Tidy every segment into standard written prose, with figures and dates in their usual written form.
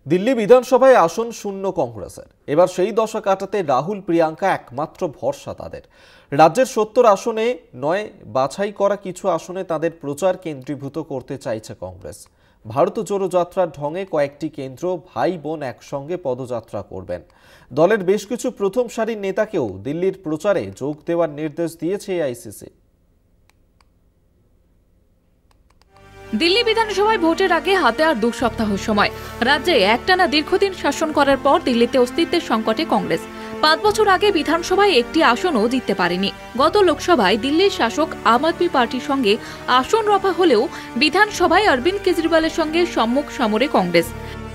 দিল্লি বিধানসভায় আসন শূন্য কংগ্রেসের। এবার সেই দশা কাটাতে রাহুল প্রিয়াঙ্কা একমাত্র ভরসা তাদের। রাজ্যের ৭০ আসনে নয়, বাছাই করা কিছু আসনে তাদের প্রচার কেন্দ্রীভূত করতে চাইছে কংগ্রেস। ভারত জোড়ো যাত্রার ঢঙে কয়েকটি কেন্দ্র ভাই বোন একসঙ্গে পদযাত্রা করবেন। দলের বেশ কিছু প্রথম সারির নেতাকেও দিল্লির প্রচারে যোগ দেওয়ার নির্দেশ দিয়েছে এআইসিসি। দিল্লি বিধানসভায় ভোটের আগে হাতে আর 2 সপ্তাহ সময়। রাজ্যে একটানা দীর্ঘদিন শাসন করার পর দিল্লিতে অস্তিত্বের সংকটে কংগ্রেস। 5 বছর আগে বিধানসভায় একটি আসনও জিততে পারেনি। গত লোকসভায় দিল্লির শাসক আম আদমি পার্টির সঙ্গে আসন রফা হলেও বিধানসভায় অরবিন্দ কেজরিওয়ালের সঙ্গে সম্মুখ সমরে কংগ্রেস।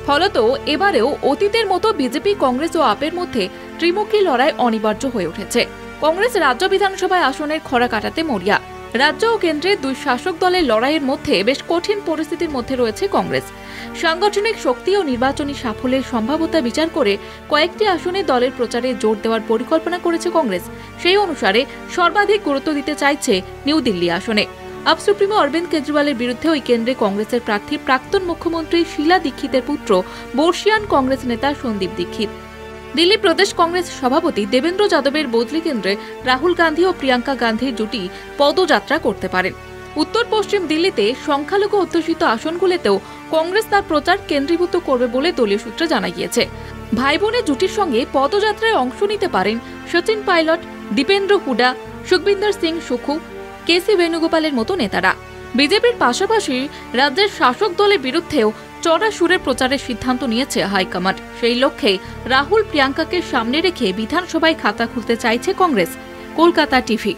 ফলত এবারেও অতীতের মতো বিজেপি, কংগ্রেস ও আপের মধ্যে ত্রিমুখী লড়াই অনিবার্য হয়ে উঠেছে। কংগ্রেস রাজ্য বিধানসভায় আসনের খরা কাটাতে মরিয়া। রাজ্য ও কেন্দ্রে দুই শাসক দলের লড়াইয়ের মধ্যে বেশ কঠিন পরিস্থিতির মধ্যে রয়েছে কংগ্রেস। সাংগঠনিক শক্তি ও নির্বাচনী সাফল্যের সম্ভাব্যতা বিচার করে কয়েকটি আসনে দলের প্রচারে জোর দেওয়ার পরিকল্পনা করেছে কংগ্রেস। সেই অনুসারে সর্বাধিক গুরুত্ব দিতে চাইছে নিউ দিল্লি আসনে। আপ সুপ্রিমো অরবিন্দ কেজরিওয়ালের বিরুদ্ধে ওই কেন্দ্রে কংগ্রেসের প্রার্থী প্রাক্তন মুখ্যমন্ত্রী শীলা দীক্ষিতের পুত্র বর্ষিয়ান কংগ্রেস নেতা সন্দীপ দীক্ষিত। দিল্লি প্রদেশ কংগ্রেস সভাপতি দেবেন্দ্র যাদবের বদলি কেন্দ্রে রাহুল গান্ধী ও প্রিয়াঙ্কা গান্ধীর জুটি পদযাত্রা করতে পারেন। উত্তর পশ্চিম দিল্লিতে সংখ্যালঘু অধ্যুষিত আসনগুলিতেও কংগ্রেস তার প্রচার কেন্দ্রীভূত করবে বলে দলীয় সূত্রে জানা গিয়েছে। ভাই বোনের জুটির সঙ্গে পদযাত্রায় অংশ নিতে পারেন সচিন পাইলট, দীপেন্দ্র হুডা, সুখবিন্দর সিং সুখু, কেসি বেণুগোপালের মতো নেতারা। বিজেপির পাশাপাশি রাজ্যের শাসক দলের বিরুদ্ধেও চড়া সুরে প্রচারের সিদ্ধান্ত নিয়েছে হাইকমান্ড। সেই লক্ষ্যে রাহুল প্রিয়াঙ্কাকে সামনে রেখে বিধানসভায় খাতা খুলতে চাইছে কংগ্রেস। কলকাতা টিভি।